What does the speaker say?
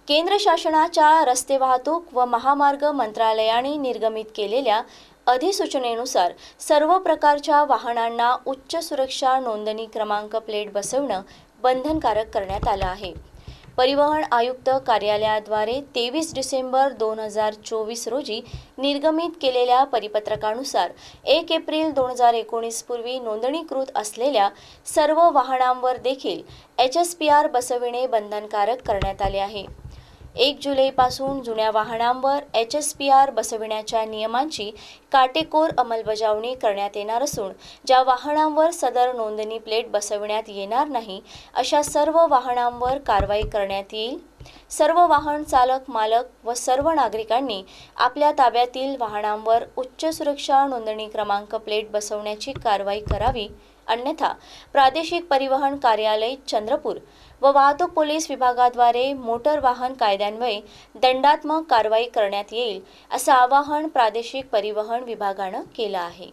केंद्र शासनाच्या रस्ते वाहतूक व महामार्ग मंत्रालयाने निर्गमित केलेल्या अधिसूचनेनुसार सर्व प्रकारच्या वाहनांना उच्च सुरक्षा नोंदणी क्रमांक प्लेट बसवणं बंधनकारक करण्यात आलं आहे। परिवहन आयुक्त कार्यालयाद्वारे 23 डिसेंबर 2024 रोजी निर्गमित केलेल्या परिपत्रकानुसार 1 एप्रिल 2019 पूर्वी नोंदणीकृत असलेल्या सर्व वाहनांवर देखील HSPR बसविणे बंधनकारक करण्यात आले आहे। 1 जुलैपासून जुन्या वाहनांवर HSPR बसविण्याच्या नियमांची काटेकोर अंमलबजावणी करण्यात येणार असून ज्या वाहनांवर सदर नोंदणी प्लेट बसविण्यात येणार नाही अशा सर्व वाहनांवर कारवाई करण्यात येईल। सर्व वाहन चालक, मालक व सर्व नागरिकांनी आपल्या ताब्यातील वाहनांवर उच्च सुरक्षा नोंदणी क्रमांक प्लेट बसवण्याची कारवाई करावी, अन्यथा प्रादेशिक परिवहन कार्यालय चंद्रपूर व वाहतूक पोलीस विभागाद्वारे मोटर वाहन कायद्यान्वये दंडात्मक कारवाई करण्यात येईल, असं आवाहन प्रादेशिक परिवहन विभागानं केलं आहे।